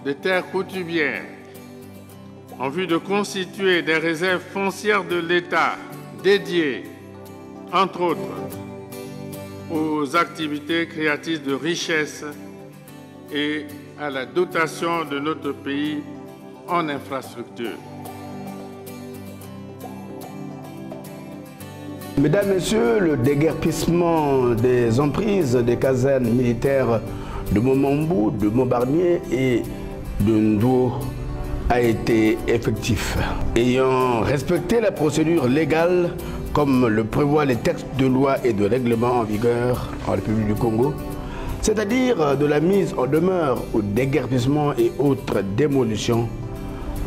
des terres coutumières en vue de constituer des réserves foncières de l'État dédiées, entre autres, aux activités créatrices de richesse et à la dotation de notre pays en infrastructures. Mesdames, Messieurs, le déguerpissement des emprises des casernes militaires de Momambou, de Montbarnier et de Ndou a été effectif. Ayant respecté la procédure légale comme le prévoient les textes de loi et de règlement en vigueur en République du Congo, c'est-à-dire de la mise en demeure au déguerpissement et autres démolitions,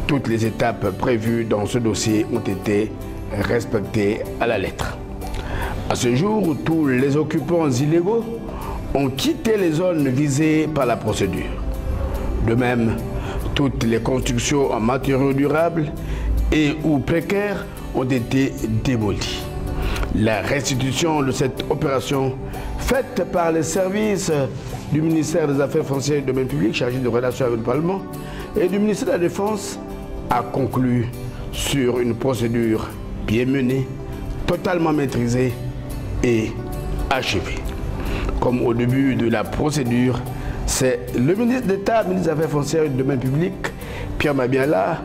toutes les étapes prévues dans ce dossier ont été respectées à la lettre. À ce jour, tous les occupants illégaux ont quitté les zones visées par la procédure. De même, toutes les constructions en matériaux durables et ou précaires ont été démolies. La restitution de cette opération, faite par les services du ministère des Affaires foncières et du Domaine public chargé de relations avec le Parlement et du ministère de la Défense, a conclu sur une procédure bien menée, totalement maîtrisée et achevée. Comme au début de la procédure, c'est le ministre d'État, ministre des Affaires foncières et du Domaine public, Pierre Mabiala,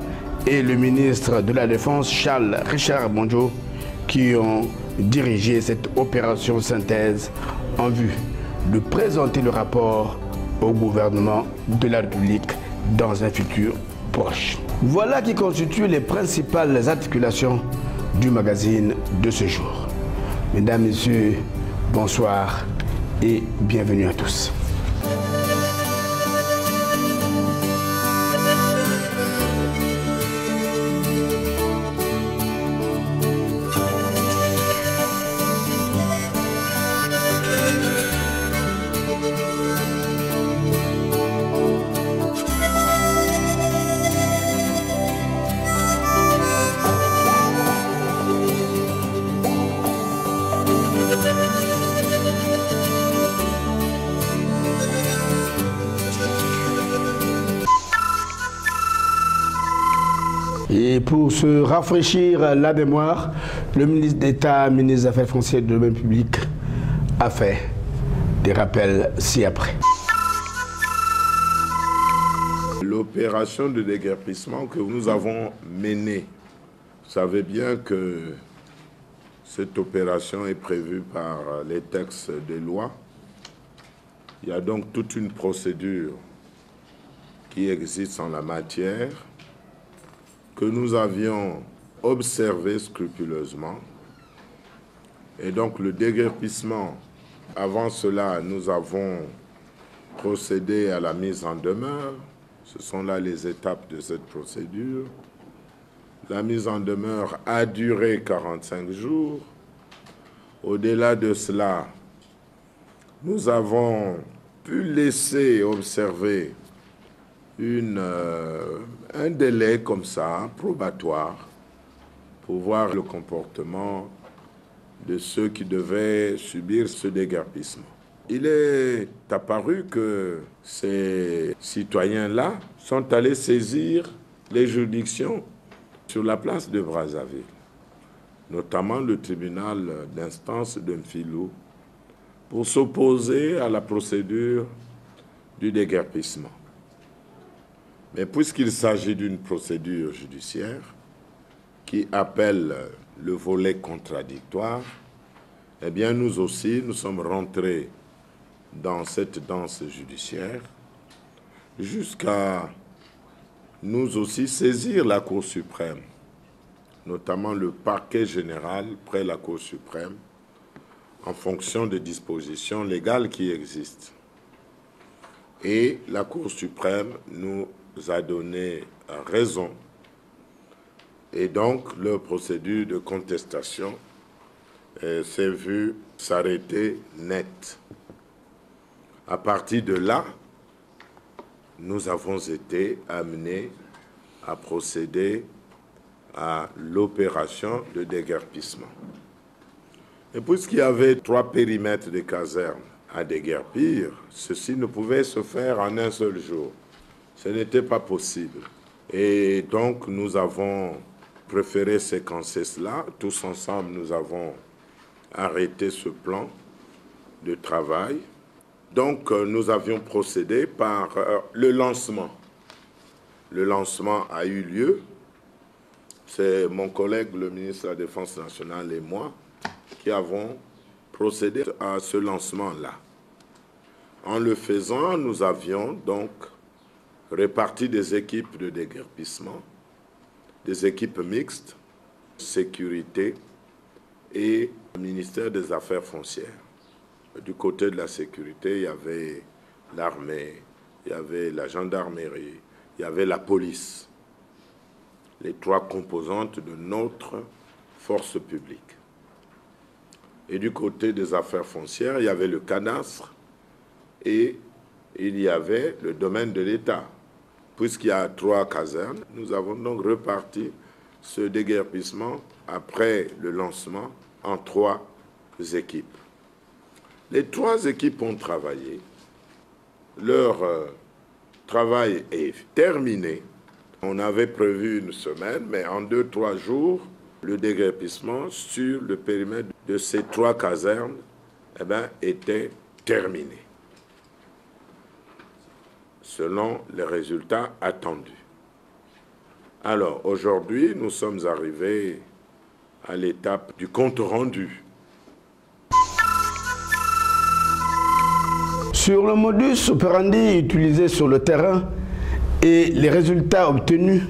et le ministre de la Défense, Charles Richard Bonjo, qui ont dirigé cette opération synthèse en vue de présenter le rapport au gouvernement de la République dans un futur proche. Voilà qui constitue les principales articulations du magazine de ce jour. Mesdames, Messieurs, bonsoir et bienvenue à tous. Et pour se rafraîchir la mémoire, le ministre d'État, ministre des Affaires foncières et du Domaine public, a fait des rappels ci-après. L'opération de déguerpissement que nous avons menée, vous savez bien que cette opération est prévue par les textes de loi. Il y a donc toute une procédure qui existe en la matière, que nous avions observé scrupuleusement. Et donc le déguerpissement, avant cela, nous avons procédé à la mise en demeure. Ce sont là les étapes de cette procédure. La mise en demeure a duré 45 jours. Au-delà de cela, nous avons pu laisser observer un délai comme ça, probatoire, pour voir le comportement de ceux qui devaient subir ce déguerpissement. Il est apparu que ces citoyens-là sont allés saisir les juridictions sur la place de Brazzaville, notamment le tribunal d'instance de Mfilou, pour s'opposer à la procédure du déguerpissement. Mais puisqu'il s'agit d'une procédure judiciaire qui appelle le volet contradictoire, eh bien nous aussi, nous sommes rentrés dans cette danse judiciaire jusqu'à nous aussi saisir la Cour suprême, notamment le parquet général près la Cour suprême, en fonction des dispositions légales qui existent. Et la Cour suprême nous a donné raison. Et donc, leur procédure de contestation s'est vue s'arrêter net. À partir de là, nous avons été amenés à procéder à l'opération de déguerpissement. Et puisqu'il y avait 3 périmètres de casernes à déguerpir, ceci ne pouvait se faire en un seul jour. Ce n'était pas possible. Et donc, nous avons préféré séquencer cela. Tous ensemble, nous avons arrêté ce plan de travail. Donc, nous avions procédé par le lancement. Le lancement a eu lieu. C'est mon collègue, le ministre de la Défense nationale et moi qui avons procédé à ce lancement-là. En le faisant, nous avions donc réparti des équipes de déguerpissement, des équipes mixtes, sécurité et ministère des Affaires foncières. Du côté de la sécurité, il y avait l'armée, il y avait la gendarmerie, il y avait la police, les trois composantes de notre force publique. Et du côté des affaires foncières, il y avait le cadastre et il y avait le domaine de l'État. Puisqu'il y a 3 casernes, nous avons donc reparti ce déguerpissement après le lancement en 3 équipes. Les 3 équipes ont travaillé. Leur travail est terminé. On avait prévu une semaine, mais en 2-3 jours, le déguerpissement sur le périmètre de ces 3 casernes était terminé, selon les résultats attendus. Alors, aujourd'hui, nous sommes arrivés à l'étape du compte rendu. Sur le modus operandi utilisé sur le terrain et les résultats obtenus,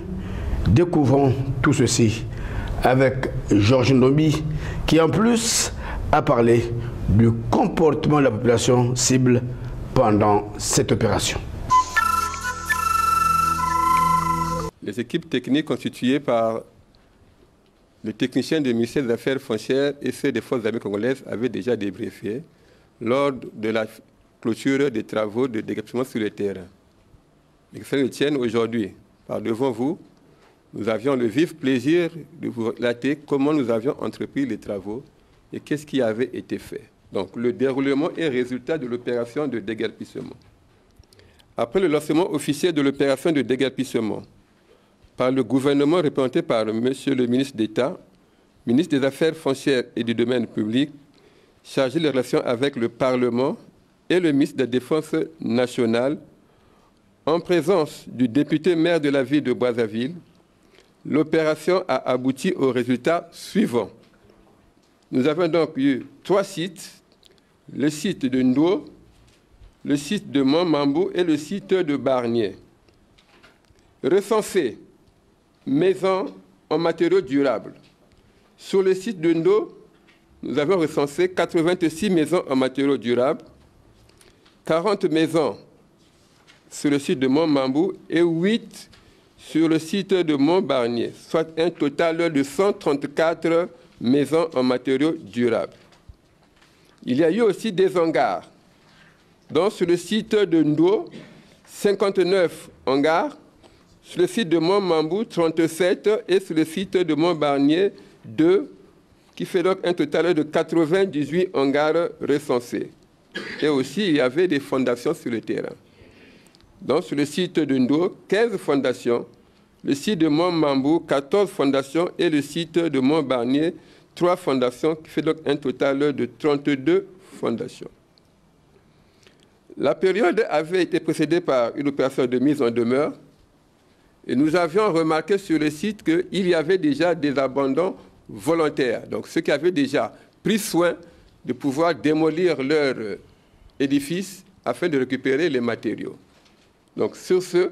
découvrons tout ceci avec Georges Ndombi, qui en plus a parlé du comportement de la population cible pendant cette opération. Les équipes techniques constituées par le technicien du ministère des Affaires foncières et ceux des forces armées congolaises avaient déjà débriefé lors de la clôture des travaux de déguerpissement sur le terrain. Les questions tiennent aujourd'hui. Par devant vous, nous avions le vif plaisir de vous relater comment nous avions entrepris les travaux et qu'est-ce qui avait été fait. Donc, le déroulement et résultat de l'opération de déguerpissement. Après le lancement officiel de l'opération de déguerpissement, par le gouvernement représenté par M. le ministre d'État, ministre des Affaires foncières et du domaine public, chargé des relations avec le Parlement et le ministre de la Défense nationale, en présence du député maire de la ville de Brazzaville, l'opération a abouti aux résultats suivants. Nous avons donc eu 3 sites, le site de Ndo, le site de Montmambou et le site de Barnier. Recensés maisons en matériaux durables. Sur le site de Ndo, nous avons recensé 86 maisons en matériaux durables, 40 maisons sur le site de Montmambou et 8 sur le site de Montbarnier, soit un total de 134 maisons en matériaux durables. Il y a eu aussi des hangars. Donc sur le site de Ndo, 59 hangars, sur le site de Montmambou, 37 et sur le site de Montbarnier, 2, qui fait donc un total de 98 hangars recensés. Et aussi, il y avait des fondations sur le terrain. Donc, sur le site de Ndo, 15 fondations, le site de Montmambou, 14 fondations, et le site de Montbarnier, 3 fondations, qui fait donc un total de 32 fondations. La période avait été précédée par une opération de mise en demeure, et nous avions remarqué sur le site qu'il y avait déjà des abandons volontaires, donc ceux qui avaient déjà pris soin de pouvoir démolir leur édifice afin de récupérer les matériaux. Donc sur ce,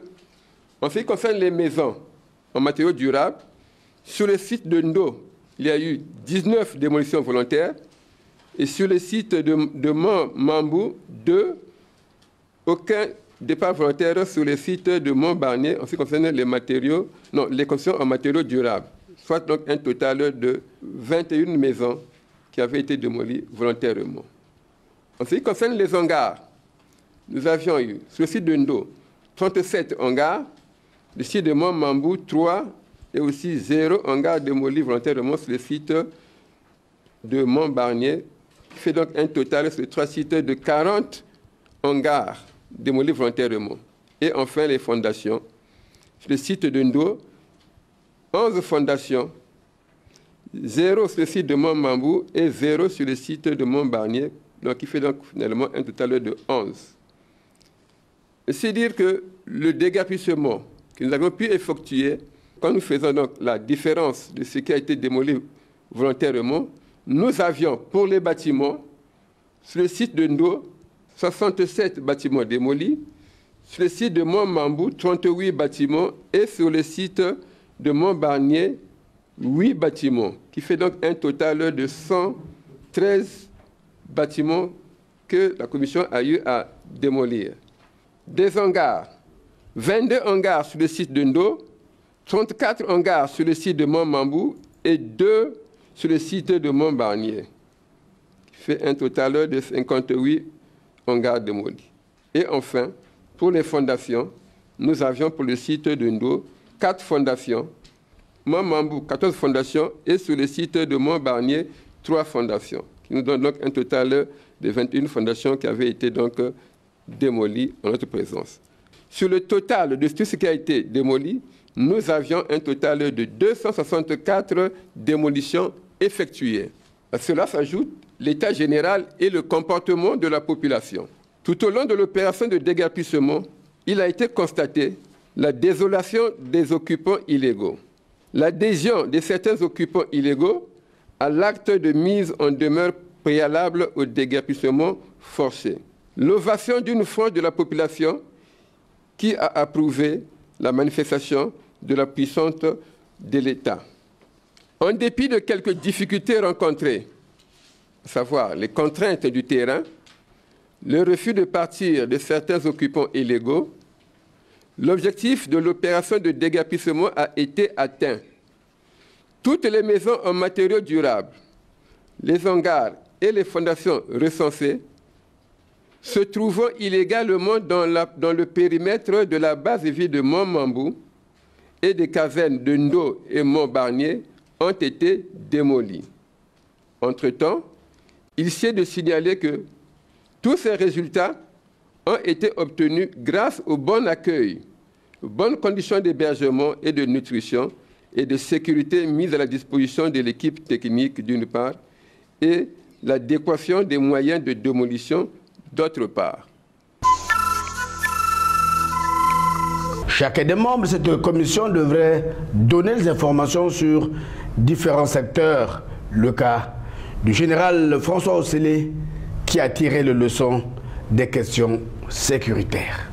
en ce qui concerne les maisons en matériaux durables, sur le site de Ndo, il y a eu 19 démolitions volontaires et sur le site de Montmambou, 2, aucun départ volontaire sur le site de Montbarnier en ce qui concerne les matériaux, non, les constructions en matériaux durables, soit donc un total de 21 maisons qui avaient été démolies volontairement. En ce qui concerne les hangars, nous avions eu sur le site de Ndo 37 hangars, le site de Montmambou 3 et aussi 0 hangar démoli volontairement sur le site de Montbarnier, qui fait donc un total sur les 3 sites de 40 hangars démolis volontairement. Et enfin, les fondations. Sur le site de Ndo, 11 fondations, 0 sur le site de Mont-Mambou et 0 sur le site de Mont-Barnier, donc qui fait donc finalement un total de 11. C'est dire que le déguerpissement que nous avons pu effectuer, quand nous faisons donc la différence de ce qui a été démoli volontairement, nous avions pour les bâtiments, sur le site de Ndo, 67 bâtiments démolis, sur le site de Mont-Mambou, 38 bâtiments, et sur le site de Mont-Barnier, 8 bâtiments, qui fait donc un total de 113 bâtiments que la commission a eu à démolir. Des hangars, 22 hangars sur le site de Ndo, 34 hangars sur le site de Mont-Mambou et 2 sur le site de Mont-Barnier, qui fait un total de 58 hangars démolis. Et enfin, pour les fondations, nous avions pour le site de Ndo 4 fondations, Mont-Mambou 14 fondations et sur le site de Mont-Barnier 3 fondations, qui nous donne donc un total de 21 fondations qui avaient été donc démolies en notre présence. Sur le total de tout ce qui a été démoli, nous avions un total de 264 démolitions effectuées. À cela s'ajoute l'état général et le comportement de la population. Tout au long de l'opération de déguerpissement, il a été constaté la désolation des occupants illégaux, l'adhésion de certains occupants illégaux à l'acte de mise en demeure préalable au déguerpissement forcé, l'ovation d'une frange de la population qui a approuvé la manifestation de la puissance de l'État. En dépit de quelques difficultés rencontrées, à savoir les contraintes du terrain, le refus de partir de certains occupants illégaux, l'objectif de l'opération de déguerpissement a été atteint. Toutes les maisons en matériaux durables, les hangars et les fondations recensées se trouvant illégalement dans le périmètre de la base de vie de Mont-Mambou et des casernes de Ndo et Mont-Barnier ont été démolies. Entre-temps, il s'est de signaler que tous ces résultats ont été obtenus grâce au bon accueil, aux bonnes conditions d'hébergement et de nutrition et de sécurité mises à la disposition de l'équipe technique d'une part et l'adéquation des moyens de démolition d'autre part. Chacun des membres de cette commission devrait donner des informations sur différents secteurs. Le cas du général François Osselé qui a tiré les leçons des questions sécuritaires.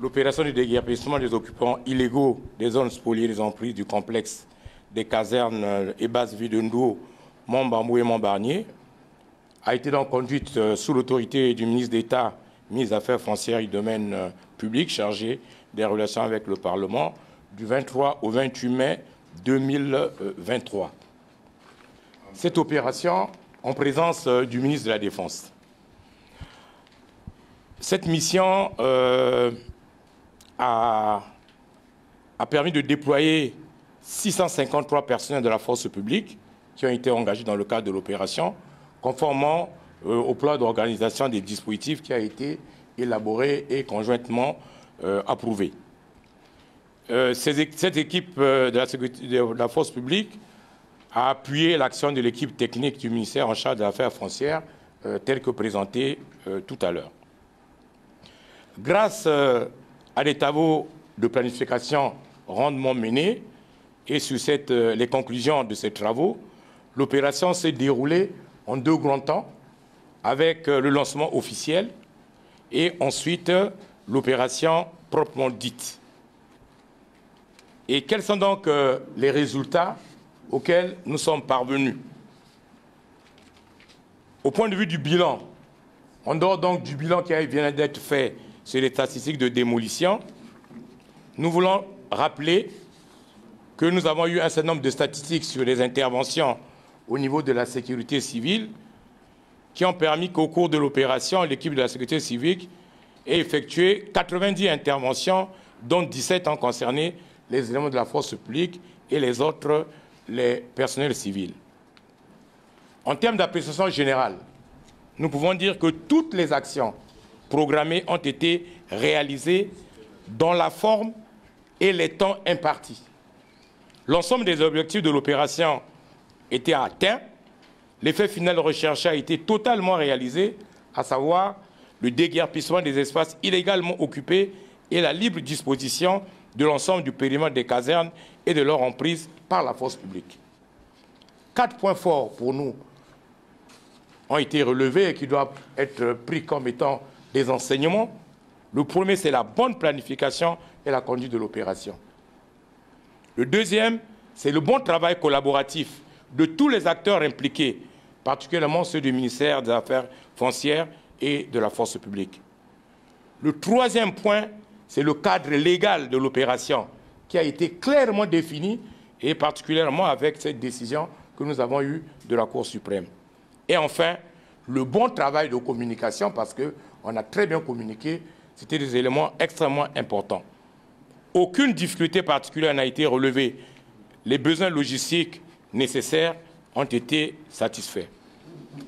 L'opération de déguerpissement des occupants illégaux des zones spoliées des emprises du complexe des casernes et bases vie de Ndo, Mont-Mambou et Mont-Barnier a été donc conduite sous l'autorité du ministre d'État, ministre des Affaires foncières et domaines publics chargé des relations avec le Parlement du 23 au 28 mai 2023. Cette opération en présence du ministre de la Défense. Cette mission a permis de déployer 653 personnels de la force publique qui ont été engagés dans le cadre de l'opération, conformément au plan d'organisation des dispositifs qui a été élaboré et conjointement approuvé. Cette équipe de la force publique a appuyé l'action de l'équipe technique du ministère en charge des Affaires foncières, telle que présentée tout à l'heure. Grâce à des travaux de planification rondement menés et sur les conclusions de ces travaux, l'opération s'est déroulée en 2 grands temps, avec le lancement officiel et ensuite l'opération proprement dite. Et quels sont donc les résultats auxquels nous sommes parvenus? Au point de vue du bilan, en dehors donc du bilan qui vient d'être fait sur les statistiques de démolition, nous voulons rappeler que nous avons eu un certain nombre de statistiques sur les interventions au niveau de la sécurité civile qui ont permis qu'au cours de l'opération, l'équipe de la sécurité civile ait effectué 90 interventions, dont 17 ont concerné les éléments de la force publique et les autres, les personnels civils. En termes d'appréciation générale, nous pouvons dire que toutes les actions programmées ont été réalisées dans la forme et les temps impartis. L'ensemble des objectifs de l'opération étaient atteints. L'effet final recherché a été totalement réalisé, à savoir le déguerpissement des espaces illégalement occupés et la libre disposition de l'ensemble du périmètre des casernes et de leur emprise par la force publique. 4 points forts pour nous ont été relevés et qui doivent être pris comme étant des enseignements. Le premier, c'est la bonne planification et la conduite de l'opération. Le deuxième, c'est le bon travail collaboratif de tous les acteurs impliqués, particulièrement ceux du ministère des Affaires foncières et de la force publique. Le troisième point, c'est le cadre légal de l'opération qui a été clairement défini et particulièrement avec cette décision que nous avons eue de la Cour suprême. Et enfin, le bon travail de communication parce qu'on a très bien communiqué, c'était des éléments extrêmement importants. Aucune difficulté particulière n'a été relevée. Les besoins logistiques nécessaires ont été satisfaits.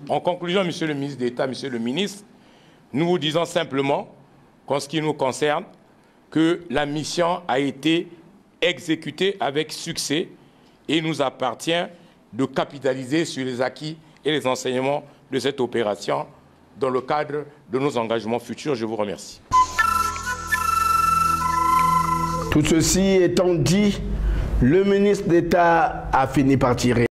En conclusion, Monsieur le ministre d'État, Monsieur le ministre, nous vous disons simplement qu'en ce qui nous concerne, que la mission a été exécutée avec succès et il nous appartient de capitaliser sur les acquis et les enseignements de cette opération dans le cadre de nos engagements futurs. Je vous remercie. Tout ceci étant dit, le ministre d'État a fini par tirer